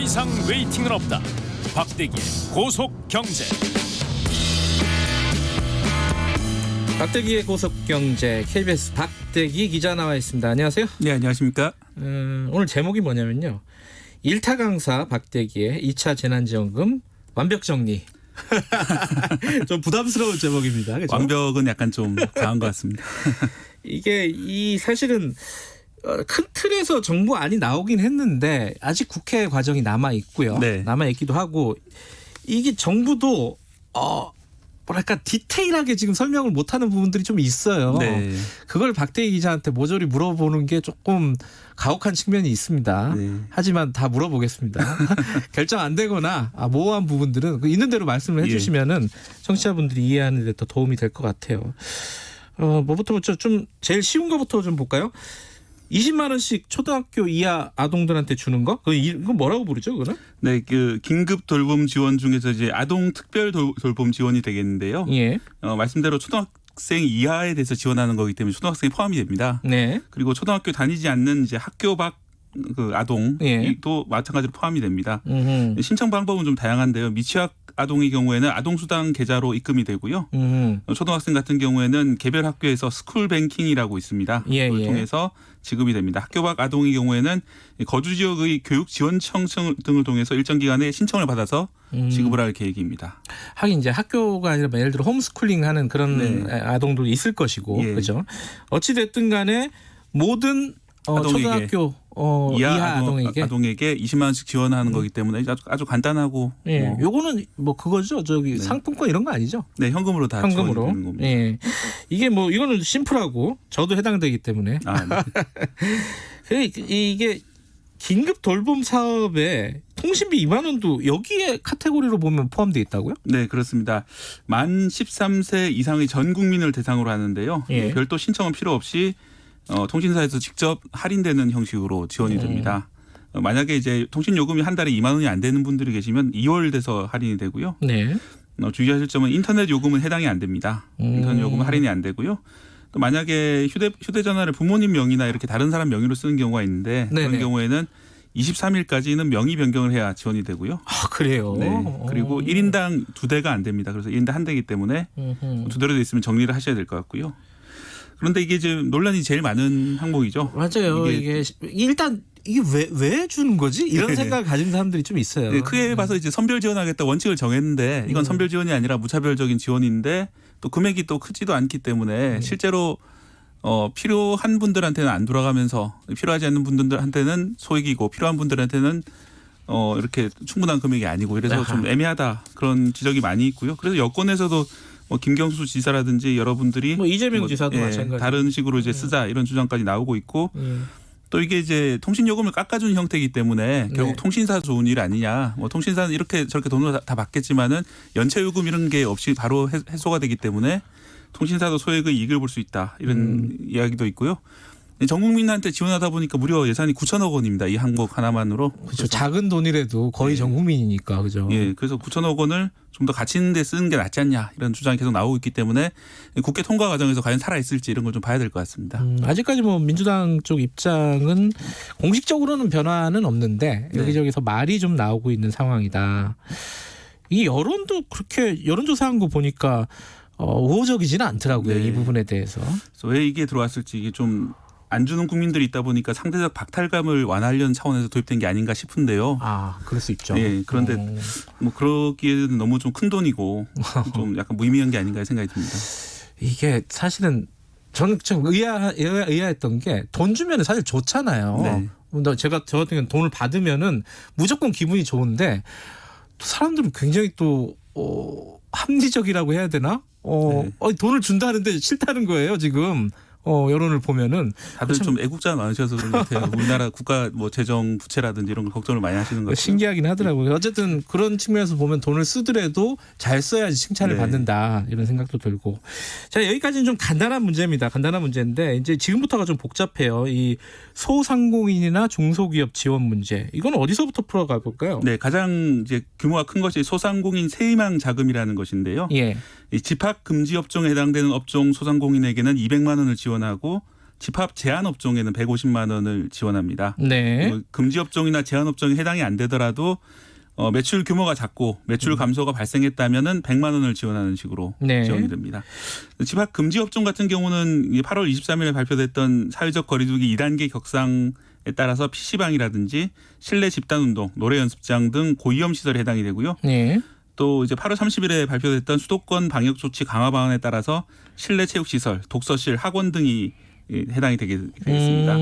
이상 웨이팅은 없다. 박대기의 고속경제. 박대기의 고속경제 KBS 박대기 기자 나와 있습니다. 안녕하세요. 네, 안녕하십니까. 오늘 제목이 뭐냐면요. 일타 강사 박대기의 2차 재난지원금 완벽 정리. 좀 부담스러운 제목입니다. 그렇죠? 완벽은 약간 좀 강한 것 같습니다. 이게 사실은 큰 틀에서 정부안이 나오긴 했는데 아직 국회 과정이 남아 있고요. 네. 남아 있기도 하고 이게 정부도 뭐랄까 디테일하게 지금 설명을 못하는 부분들이 좀 있어요. 네. 그걸 박대기 기자한테 모조리 물어보는 게 조금 가혹한 측면이 있습니다. 네. 하지만 다 물어보겠습니다. 결정 안 되거나 모호한 부분들은 있는 대로 말씀을 해주시면은 청취자분들이 이해하는 데 더 도움이 될 것 같아요. 뭐부터 좀 제일 쉬운 거부터 좀 볼까요? 20만 원씩 초등학교 이하 아동들한테 주는 거? 그거 뭐라고 부르죠, 그거는? 네, 그 긴급 돌봄 지원 중에서 이제 아동 특별 돌봄 지원이 되겠는데요. 예. 말씀대로 초등학생 이하에 대해서 지원하는 거기 때문에 초등학생이 포함이 됩니다. 네. 그리고 초등학교 다니지 않는 이제 학교 밖 그 아동도 예. 마찬가지로 포함이 됩니다. 음흠. 신청 방법은 좀 다양한데요. 미취학 아동의 경우에는 아동수당 계좌로 입금이 되고요. 초등학생 같은 경우에는 개별 학교에서 스쿨뱅킹이라고 있습니다. 예, 그걸 예. 통해서 지급이 됩니다. 학교 밖 아동의 경우에는 거주 지역의 교육 지원청 등을 통해서 일정 기간에 신청을 받아서 지급을 할 계획입니다. 하긴 이제 학교가 아니라 예를 들어 홈스쿨링 하는 그런 네. 아동도 있을 것이고, 예. 그죠? 어찌 됐든 간에 모든 아동에게. 초등학교 이하 아동에게 20만 원씩 지원하는 거기 때문에 아주 간단하고 예, 요거는 뭐 그거죠. 저기 상품권 이런 거 아니죠? 네, 현금으로 다 지원이 되는 겁니다. 예. 이게 뭐 이거는 심플하고 저도 해당되기 때문에. 네. 이게 긴급 돌봄 사업에 통신비 2만 원도 여기에 카테고리로 보면 포함되어 있다고요? 네, 그렇습니다. 만 13세 이상의 전 국민을 대상으로 하는데요. 예. 별도 신청은 필요 없이 통신사에서 직접 할인되는 형식으로 지원이 됩니다. 만약에 이제 통신 요금이 한 달에 2만 원이 안 되는 분들이 계시면 2월 돼서 할인이 되고요. 네. 주의하실 점은 인터넷 요금은 해당이 안 됩니다. 인터넷 요금은 할인이 안 되고요. 또 만약에 휴대전화를 부모님 명의나 이렇게 다른 사람 명의로 쓰는 경우가 있는데 네네. 그런 경우에는 23일까지는 명의 변경을 해야 지원이 되고요. 아, 그래요? 네. 그리고 1인당 2대가 안 됩니다. 그래서 1인당 1대이기 때문에 2대로 돼 있으면 정리를 하셔야 될 것 같고요. 그런데 이게 지금 논란이 제일 많은 항목이죠. 맞아요. 이게 일단 이게 왜 주는 거지? 이런 생각을 가진 사람들이 좀 있어요. 네, 크게 봐서 이제 선별 지원하겠다 원칙을 정했는데 이건 선별 지원이 아니라 무차별적인 지원인데 또 금액이 또 크지도 않기 때문에 실제로 필요한 분들한테는 안 돌아가면서 필요하지 않는 분들한테는 소액이고 필요한 분들한테는 이렇게 충분한 금액이 아니고 이래서 좀 애매하다 그런 지적이 많이 있고요. 그래서 여권에서도 김경수 지사라든지 여러분들이 이재명 지사도 마찬가지. 다른 식으로 이제 쓰자 이런 주장까지 나오고 있고 또 이게 이제 통신 요금을 깎아주는 형태이기 때문에 결국 통신사 좋은 일 아니냐. 통신사는 이렇게 저렇게 돈을 다 받겠지만은 연체 요금 이런 게 없이 바로 해소가 되기 때문에 통신사도 소액의 이익을 볼 수 있다 이런 이야기도 있고요. 전 국민한테 지원하다 보니까 무려 예산이 9천억 원입니다. 이 항목 하나만으로. 그렇죠. 작은 돈이라도 거의 전 국민이니까 그죠. 예, 그래서 9천억 원을 좀 더 가치 있는 데 쓰는 게 낫지 않냐 이런 주장이 계속 나오고 있기 때문에 국회 통과 과정에서 과연 살아 있을지 이런 걸 좀 봐야 될 것 같습니다. 아직까지 뭐 민주당 쪽 입장은 공식적으로는 변화는 없는데 여기저기서 말이 좀 나오고 있는 상황이다. 이 여론도 그렇게 여론조사한 거 보니까 우호적이지는 않더라고요. 네. 이 부분에 대해서. 그래서 왜 이게 들어왔을지 이게 좀 안 주는 국민들이 있다 보니까 상대적 박탈감을 완화하려는 차원에서 도입된 게 아닌가 싶은데요. 아, 그럴 수 있죠. 예, 그런데 뭐 그러기에는 너무 좀 큰 돈이고 좀 약간 무의미한 게 아닌가 생각이 듭니다. 이게 사실은 저는 좀 의아했던 게 돈 주면 사실 좋잖아요. 네. 저 같은 경우는 돈을 받으면은 무조건 기분이 좋은데 또 사람들은 굉장히 또 합리적이라고 해야 되나? 돈을 준다는데 싫다는 거예요 지금. 여론을 보면은 다들 좀 애국자 많으셔서 그런 것 같아요. 우리나라 국가 뭐 재정 부채라든지 이런 걸 걱정을 많이 하시는 것 같아요. 신기하긴 하더라고요. 어쨌든 그런 측면에서 보면 돈을 쓰더라도 잘 써야지 칭찬을 받는다 이런 생각도 들고. 자, 여기까지는 좀 간단한 문제입니다. 간단한 문제인데 이제 지금부터가 좀 복잡해요. 이 소상공인이나 중소기업 지원 문제. 이건 어디서부터 풀어가 볼까요? 네, 가장 이제 규모가 큰 것이 소상공인 세희망 자금이라는 것인데요. 예. 이 집합 금지 업종에 해당되는 업종 소상공인에게는 200만 원을 지원하고 집합 제한 업종에는 150만 원을 지원합니다. 네. 금지 업종이나 제한 업종에 해당이 안 되더라도 매출 규모가 작고 매출 감소가 발생했다면은 100만 원을 지원하는 식으로 네. 지원이 됩니다. 집합 금지 업종 같은 경우는 8월 23일에 발표됐던 사회적 거리두기 2단계 격상에 따라서 PC방이라든지 실내 집단운동, 노래 연습장 등 고위험 시설에 해당이 되고요. 네. 또 이제 8월 30일에 발표됐던 수도권 방역 조치 강화 방안에 따라서 실내 체육 시설, 독서실, 학원 등이 해당이 되겠습니다.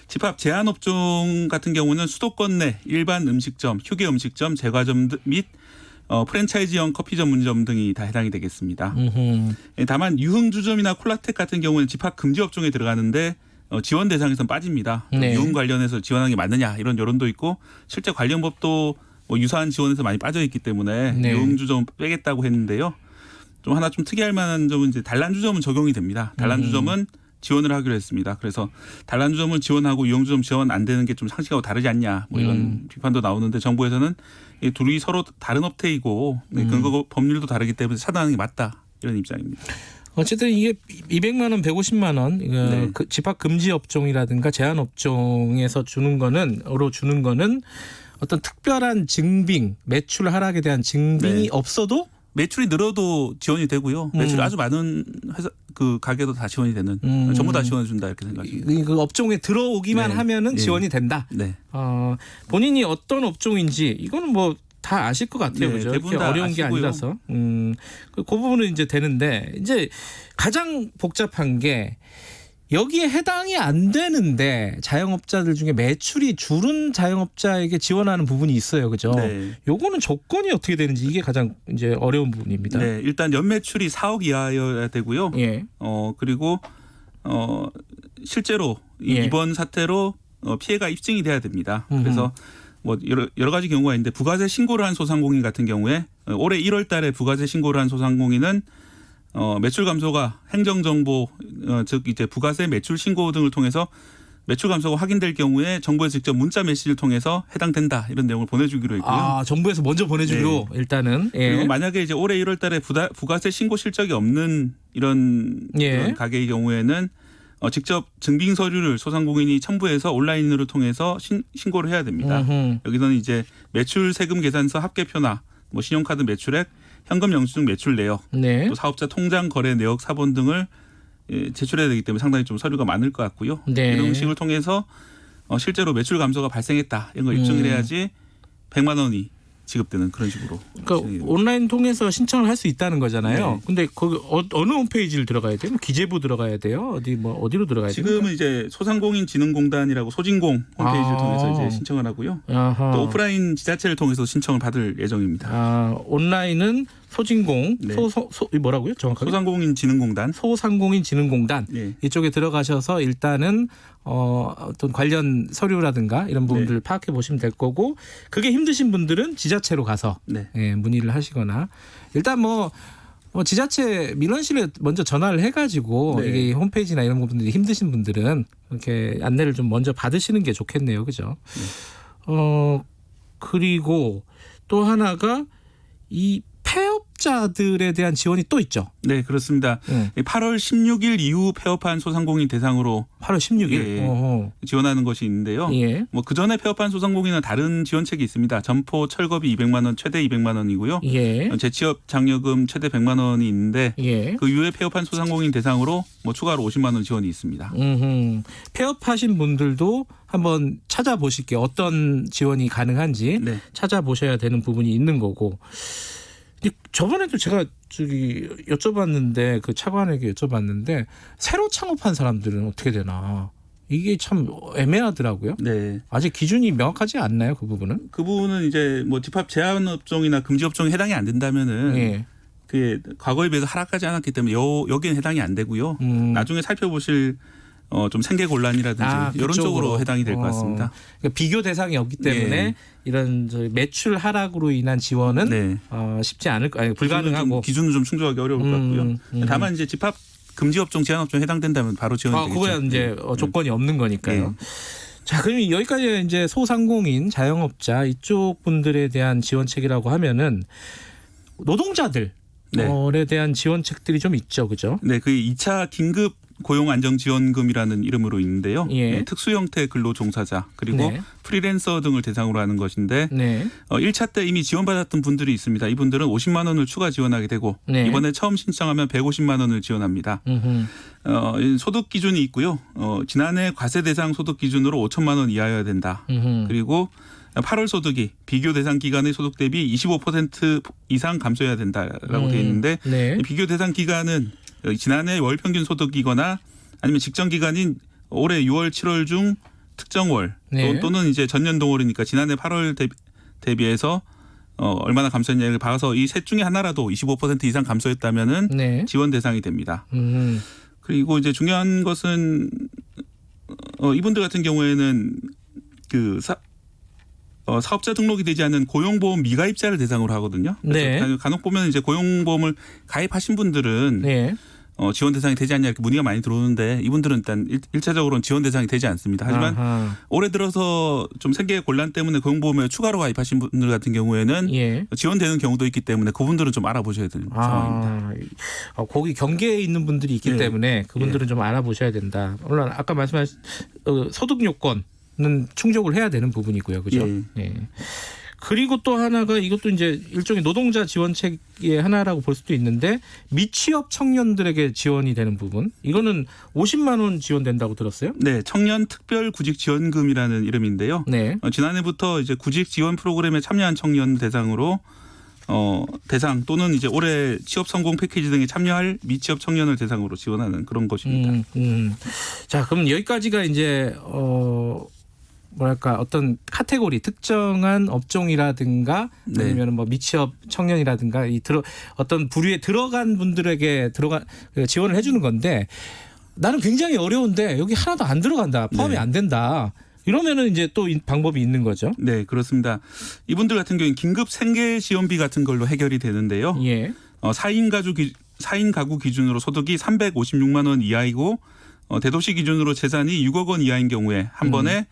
집합 제한 업종 같은 경우는 수도권 내 일반 음식점, 휴게 음식점, 제과점 및 프랜차이즈형 커피 전문점 등이 다 해당이 되겠습니다. 다만 유흥주점이나 콜라텍 같은 경우는 집합 금지 업종에 들어가는데 지원 대상에서는 빠집니다. 네. 유흥 관련해서 지원하는 게 맞느냐 이런 여론도 있고 실제 관련 법도 유사한 지원에서 많이 빠져 있기 때문에 네. 유흥주점 빼겠다고 했는데요. 좀 하나 좀 특이할 만한 점은 이제 단란주점은 적용이 됩니다. 단란주점은 지원을 하기로 했습니다. 그래서 단란주점을 지원하고 유흥주점 지원 안 되는 게 좀 상식하고 다르지 않냐 뭐 이런 비판도 나오는데 정부에서는 이 둘이 서로 다른 업태이고 근거 법률도 다르기 때문에 차단하는 게 맞다 이런 입장입니다. 어쨌든 이게 200만 원, 150만 원 네. 그 집합 금지 업종이라든가 제한 업종에서 주는 거는 어떤 특별한 증빙, 매출 하락에 대한 증빙이 네. 없어도 매출이 늘어도 지원이 되고요. 매출이 아주 많은 회사 그 가게도 다 지원이 되는 전부 다 지원해 준다 이렇게 생각합니다. 그 업종에 들어오기만 네. 하면은 네. 지원이 된다. 네. 본인이 어떤 업종인지 이거는 뭐 다 아실 것 같아요. 네, 그죠? 대부분 이렇게 다 어려운 게 아시고요. 아니라서. 그 부분은 이제 되는데 이제 가장 복잡한 게 여기에 해당이 안 되는데 자영업자들 중에 매출이 줄은 자영업자에게 지원하는 부분이 있어요. 그죠? 네. 요거는 조건이 어떻게 되는지 이게 가장 이제 어려운 부분입니다. 네, 일단 연매출이 4억 이하여야 되고요. 예. 그리고 실제로 예. 이번 사태로 피해가 입증이 돼야 됩니다. 그래서 뭐 여러 가지 경우가 있는데 부가세 신고를 한 소상공인 같은 경우에 올해 1월 달에 부가세 신고를 한 소상공인은 매출 감소가 행정정보 즉 이제 부가세 매출 신고 등을 통해서 매출 감소가 확인될 경우에 정부에서 직접 문자 메시지를 통해서 해당된다 이런 내용을 보내주기로 했고요. 정부에서 먼저 보내주기로 일단은. 예. 그리고 만약에 이제 올해 1월 달에 부가세 신고 실적이 없는 이런 예. 가게의 경우에는 직접 증빙 서류를 소상공인이 첨부해서 온라인으로 통해서 신고를 해야 됩니다. 여기서는 이제 매출 세금 계산서 합계표나 뭐 신용카드 매출액, 현금 영수증 매출 내역, 네. 또 사업자 통장 거래 내역 사본 등을 제출해야 되기 때문에 상당히 좀 서류가 많을 것 같고요. 네. 이런 식을 통해서 실제로 매출 감소가 발생했다 이런 걸 입증을 해야지 100만 원이 지급되는 그런 식으로. 그러니까 온라인 통해서 신청을 할 수 있다는 거잖아요. 네. 근데 거기 어느 홈페이지를 들어가야 돼요? 기재부 들어가야 돼요? 어디로 들어가야 돼요? 지금은 이제 소상공인진흥공단이라고 소진공 홈페이지를 통해서 이제 신청을 하고요. 아하. 또 오프라인 지자체를 통해서 신청을 받을 예정입니다. 온라인은 소진공, 네. 뭐라고요? 정확하게? 소상공인진흥공단. 소상공인진흥공단 예. 이쪽에 들어가셔서 일단은 어떤 관련 서류라든가 이런 부분들을 파악해 보시면 될 거고 그게 힘드신 분들은 지자체로 가서 네. 문의를 하시거나 일단 뭐 지자체 민원실에 먼저 전화를 해가지고 네. 이게 홈페이지나 이런 부분들이 힘드신 분들은 이렇게 안내를 좀 먼저 받으시는 게 좋겠네요, 그죠? 그리고 또 하나가 이 폐업자들에 대한 지원이 또 있죠. 네, 그렇습니다. 8월 16일 이후 폐업한 소상공인 대상으로 8월 16일 예. 지원하는 것이 있는데요. 예. 뭐 그 전에 폐업한 소상공인은 다른 지원책이 있습니다. 점포 철거비 200만 원 최대 200만 원이고요. 예. 재취업 장려금 최대 100만 원이 있는데 예. 그 이후에 폐업한 소상공인 대상으로 뭐 추가로 50만 원 지원이 있습니다. 폐업하신 분들도 한번 찾아보실게요. 어떤 지원이 가능한지 네. 찾아보셔야 되는 부분이 있는 거고. 저번에도 제가 여쭤봤는데 그 차관에게 여쭤봤는데 새로 창업한 사람들은 어떻게 되나 이게 참 애매하더라고요. 네. 아직 기준이 명확하지 않나요, 그 부분은? 그 부분은 이제 뭐 집합 제한 업종이나 금지 업종에 해당이 안 된다면은 예. 그게 과거에 비해서 하락하지 않았기 때문에 여기는 해당이 안 되고요. 나중에 살펴보실 좀 생계 곤란이라든지 이런 쪽으로 해당이 될 것 같습니다. 그러니까 비교 대상이 없기 때문에 예. 이런 매출 하락으로 인한 지원은 네. 쉽지 않을 불가능하고 기준은 좀 충족하기 어려울 것 같고요. 다만 이제 집합 금지 업종 제한 업종 해당된다면 바로 지원이 되겠죠. 그거야 이제 조건이 없는 거니까요. 자, 그럼 여기까지 이제 소상공인, 자영업자 이쪽 분들에 대한 지원책이라고 하면은 노동자들 에 대한 지원책들이 좀 있죠, 그죠? 네, 그 2차 긴급 고용안정지원금이라는 이름으로 있는데요. 예. 네, 특수 형태 근로 종사자 그리고 네. 프리랜서 등을 대상으로 하는 것인데 네. 1차 때 이미 지원받았던 분들이 있습니다. 이분들은 50만 원을 추가 지원하게 되고 네. 이번에 처음 신청하면 150만 원을 지원합니다. 소득 기준이 있고요. 지난해 과세 대상 소득 기준으로 5천만 원 이하여야 된다. 그리고 8월 소득이 비교 대상 기간의 소득 대비 25% 이상 감소해야 된다라고 되어 있는데 네. 이 비교 대상 기간은 지난해 월 평균 소득이거나 아니면 직전 기간인 올해 6월, 7월 중 특정 월 네. 또는 이제 전년 동월이니까 지난해 8월 대비해서 얼마나 감소했냐를 봐서 이 셋 중에 하나라도 25% 이상 감소했다면은 네. 지원 대상이 됩니다. 그리고 이제 중요한 것은 이분들 같은 경우에는 그 사업자 등록이 되지 않은 고용보험 미가입자를 대상으로 하거든요. 네. 그래서 간혹 보면 이제 고용보험을 가입하신 분들은 네. 지원 대상이 되지 않냐 이렇게 문의가 많이 들어오는데 이분들은 일단 1차적으로는 지원 대상이 되지 않습니다. 하지만 아하. 올해 들어서 좀 생계 곤란 때문에 고용보험에 추가로 가입하신 분들 같은 경우에는 예. 지원되는 경우도 있기 때문에 그분들은 좀 알아보셔야 되는 상황입니다. 거기 경계에 있는 분들이 있기 네. 때문에 그분들은 좀 알아보셔야 된다. 물론 아까 말씀하신 소득 요건은 충족을 해야 되는 부분이고요, 그죠? 예. 그리고 또 하나가 이것도 이제 일종의 노동자 지원책의 하나라고 볼 수도 있는데 미취업 청년들에게 지원이 되는 부분. 이거는 50만 원 지원된다고 들었어요? 네, 청년 특별 구직 지원금이라는 이름인데요. 네. 지난해부터 이제 구직 지원 프로그램에 참여한 청년 대상으로 대상 또는 이제 올해 취업 성공 패키지 등에 참여할 미취업 청년을 대상으로 지원하는 그런 것입니다. 자, 그럼 여기까지가 이제 뭐랄까 어떤 카테고리 특정한 업종이라든가 네. 아니면 뭐 미취업 청년이라든가 어떤 부류에 들어간 분들에게 지원을 해주는 건데 나는 굉장히 어려운데 여기 하나도 안 들어간다 포함이 네. 안 된다 이러면은 이제 또 방법이 있는 거죠. 네, 그렇습니다. 이분들 같은 경우는 긴급 생계 지원비 같은 걸로 해결이 되는데요. 예. 4인 가구 기준으로 소득이 356만 원 이하이고 대도시 기준으로 재산이 6억 원 이하인 경우에 한 번에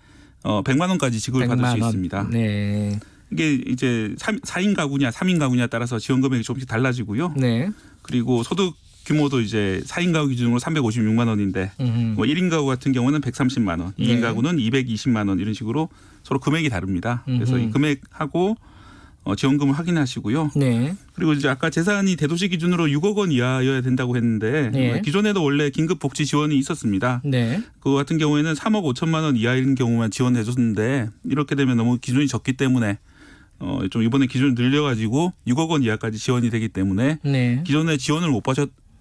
100만 원까지 지급을 받을 수 있습니다. 네. 이게 이제 4인 가구냐 3인 가구냐에 따라서 지원 금액이 조금씩 달라지고요. 네. 그리고 소득 규모도 이제 4인 가구 기준으로 356만 원인데 뭐 1인 가구 같은 경우는 130만 원, 2인 네. 가구는 220만 원 이런 식으로 서로 금액이 다릅니다. 그래서 이 금액하고 지원금을 확인하시고요. 네. 그리고 이제 아까 재산이 대도시 기준으로 6억 원 이하여야 된다고 했는데 네. 기존에도 원래 긴급 복지 지원이 있었습니다. 네. 그거 같은 경우에는 3억 5천만 원 이하인 경우만 지원해 줬는데 이렇게 되면 너무 기준이 적기 때문에 좀 이번에 기준을 늘려가지고 6억 원 이하까지 지원이 되기 때문에 네. 기존에 지원을 못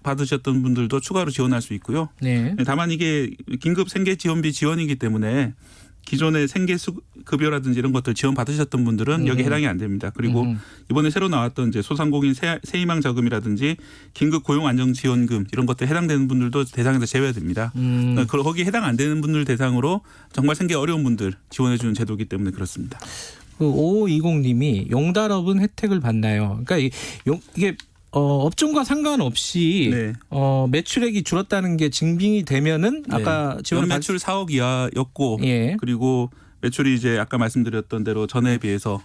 받으셨던 분들도 추가로 지원할 수 있고요. 네. 다만 이게 긴급 생계 지원비 지원이기 때문에 기존의 생계급여라든지 이런 것들 지원 받으셨던 분들은 여기 해당이 안 됩니다. 그리고 이번에 새로 나왔던 이제 소상공인 새희망 자금이라든지 긴급 고용 안정 지원금 이런 것들 해당되는 분들도 대상에서 제외됩니다. 거기 해당 안 되는 분들 대상으로 정말 생계 어려운 분들 지원해 주는 제도이기 때문에 그렇습니다. 그 5520님이 용달업은 혜택을 받나요? 그러니까 이게 업종과 상관없이 네. 매출액이 줄었다는 게 증빙이 되면은 아까 지원 매출 4억 이하였고 예. 그리고 매출이 이제 아까 말씀드렸던 대로 전달에 비해서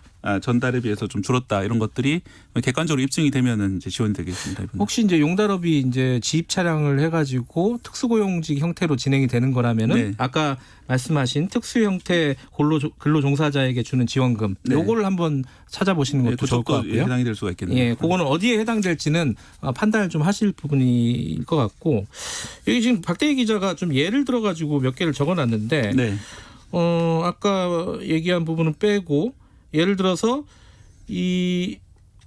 좀 줄었다 이런 것들이 객관적으로 입증이 되면은 이제 지원이 되겠습니다. 이번에. 혹시 이제 용달업이 이제 지입 차량을 해가지고 특수고용직 형태로 진행이 되는 거라면은 네. 아까 말씀하신 특수 형태 근로 종사자에게 주는 지원금 네. 요거를 한번 찾아보시는 것도 좋을 것 같고요. 해당이 될 수가 있겠네요. 예, 그거는 어디에 해당될지는 판단을 좀 하실 부분일 것 같고 여기 지금 박대희 기자가 좀 예를 들어가지고 몇 개를 적어놨는데. 네. 아까 얘기한 부분은 빼고 예를 들어서 이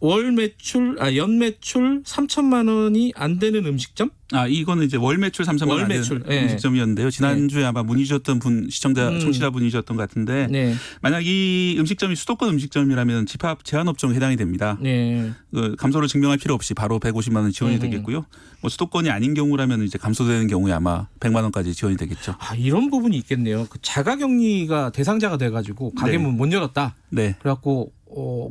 연 매출 3천만 원이 안 되는 음식점? 이거는 이제 월 매출 3천만 원 안 되는 음식점이었는데요. 지난주에 아마 문의 주셨던 분 청취자분이셨던 것 같은데 네. 만약 이 음식점이 수도권 음식점이라면 집합 제한업종에 해당이 됩니다. 네. 감소를 증명할 필요 없이 바로 150만 원 지원이 되겠고요. 뭐 수도권이 아닌 경우라면 이제 감소되는 경우에 아마 100만 원까지 지원이 되겠죠. 이런 부분이 있겠네요. 그 자가격리가 대상자가 돼가지고 가게문 못 열었다. 네. 그래갖고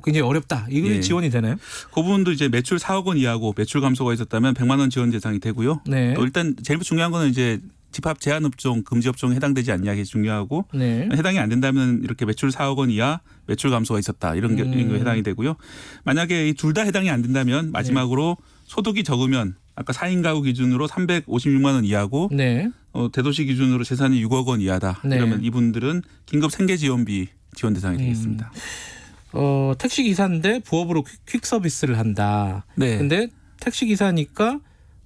굉장히 어렵다. 이거 예. 지원이 되나요? 그 부분도 이제 매출 4억 원 이하고 매출 감소가 있었다면 100만 원 지원 대상이 되고요. 네. 또 일단 제일 중요한 거는 이제 집합 제한업종, 금지업종에 해당되지 않냐 게 중요하고 네. 해당이 안 된다면 이렇게 매출 4억 원 이하 매출 감소가 있었다 이런 게 해당이 되고요. 만약에 둘 다 해당이 안 된다면 마지막으로 소득이 적으면 아까 4인 가구 기준으로 356만 원 이하고 네. 대도시 기준으로 재산이 6억 원 이하다. 네. 이러면 이분들은 긴급 생계 지원비 지원 대상이 되겠습니다. 택시 기사인데 부업으로 퀵 서비스를 한다. 네. 근데 택시 기사니까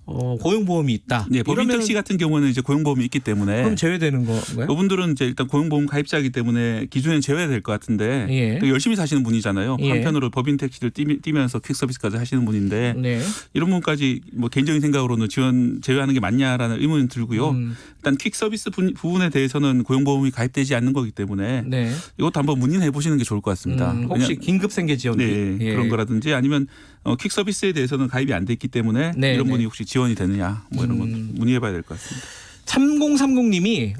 고용보험이 있다. 네, 법인 이러면은 택시 같은 경우는 이제 고용보험이 있기 때문에 그럼 제외되는 건가요? 이분들은 이제 일단 고용보험 가입자이기 때문에 기준에 제외될 것 같은데 예. 또 열심히 사시는 분이잖아요. 예. 한편으로 법인 택시를 뛰면서 퀵 서비스까지 하시는 분인데 네. 이런 분까지 뭐 개인적인 생각으로는 제외하는 게 맞냐라는 의문이 들고요. 일단 퀵 서비스 부분에 대해서는 고용보험이 가입되지 않는 거기 때문에 네. 이것도 한번 문의해 보시는 게 좋을 것 같습니다. 혹시 긴급 생계 지원비 네, 예. 그런 거라든지 아니면 퀵 서비스에 대해서는 가입이 안 돼 있기 때문에 네, 이런 네. 분이 혹시 지원이 되느냐 뭐 이런 건 문의해 봐야 될 것 같습니다. 3030님이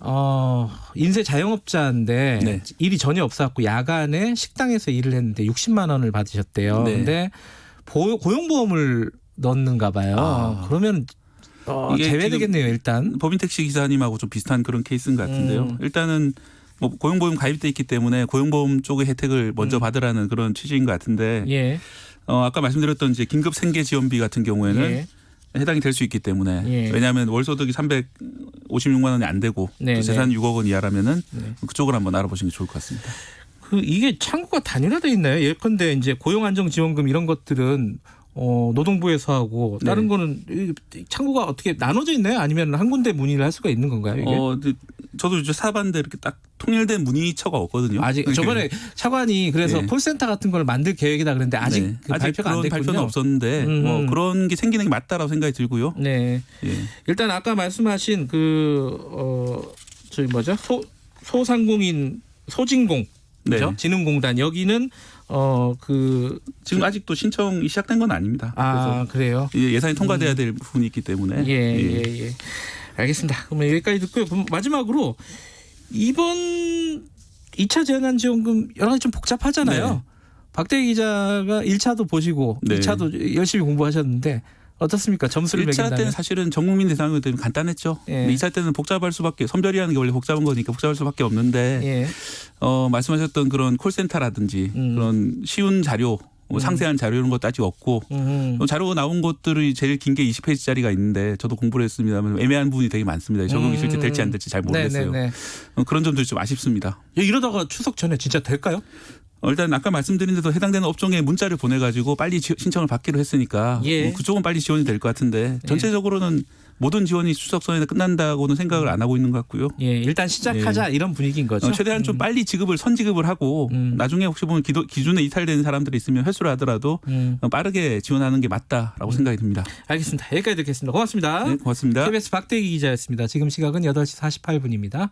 인쇄 자영업자인데 네. 일이 전혀 없어갖고 야간에 식당에서 일을 했는데 60만 원을 받으셨대요. 네. 근데 고용보험을 넣는가 봐요. 그러면 이게 제외되겠네요. 일단. 법인 택시 기사님하고 좀 비슷한 그런 케이스인 것 같은데요. 일단은 뭐 고용보험 가입돼 있기 때문에 고용보험 쪽의 혜택을 먼저 받으라는 그런 취지인 것 같은데 예. 아까 말씀드렸던 이제 긴급 생계 지원비 같은 경우에는 예. 해당이 될 수 있기 때문에 예. 왜냐하면 월소득이 356만 원이 안 되고 네, 또 재산 6억 원 이하라면은 네. 그쪽을 한번 알아보시는 게 좋을 것 같습니다. 이게 창구가 단일화돼 있나요? 예컨대 이제 고용안정지원금 이런 것들은 노동부에서 하고 다른 네. 거는 창구가 어떻게 나눠져 있나요? 아니면 한 군데 문의를 할 수가 있는 건가요? 이게? 근데 저도 이제 사봤는데 이렇게 딱 통일된 문의처가 없거든요. 아직 저번에 차관이 그래서 네. 콜센터 같은 걸 만들 계획이다 그랬는데 아직 네. 그 아직 발표가 안 그런 됐군요. 발표는 없었는데 뭐 그런 게 생기는 게 맞다라고 생각이 들고요. 네. 예. 일단 아까 말씀하신 저기 뭐죠? 소상공인 소진공 그죠? 네. 진흥공단 여기는 지금 아직도 신청이 시작된 건 아닙니다. 그래요. 그래서 예산이 통과돼야 될 부분이 있기 때문에 예. 알겠습니다. 그러면 여기까지 듣고요. 그럼 마지막으로 이번 2차 재난지원금 여러 가지 좀 복잡하잖아요. 네. 박대기 기자가 1차도 보시고 네. 2차도 열심히 공부하셨는데 어떻습니까? 점수를 1차 매긴다면. 때는 사실은 전 국민 대상이기 때문에 간단했죠. 예. 근데 2차 때는 복잡할 수밖에 선별위하는 게 원래 복잡한 거니까 복잡할 수밖에 없는데 예. 말씀하셨던 그런 콜센터라든지 그런 쉬운 자료 상세한 자료 이런 것도 아직 없고 자료가 나온 것들이 제일 긴 게 20페이지짜리가 있는데 저도 공부를 했습니다만 애매한 부분이 되게 많습니다. 적용이 실제 될지 안 될지 잘 모르겠어요. 네네네. 그런 점들이 좀 아쉽습니다. 이러다가 추석 전에 진짜 될까요? 일단 아까 말씀드린 대로 해당되는 업종에 문자를 보내가지고 빨리 신청을 받기로 했으니까 예. 그쪽은 빨리 지원이 될 것 같은데 전체적으로는 모든 지원이 추석 전에 끝난다고는 생각을 안 하고 있는 것 같고요. 예, 일단 시작하자 이런 분위기인 거죠. 최대한 좀 빨리 선지급을 하고 나중에 혹시 보면 기준에 이탈되는 사람들이 있으면 회수를 하더라도 빠르게 지원하는 게 맞다라고 생각이 듭니다. 알겠습니다. 여기까지 듣겠습니다. 고맙습니다. 네, 고맙습니다. KBS 박대기 기자였습니다. 지금 시각은 8시 48분입니다.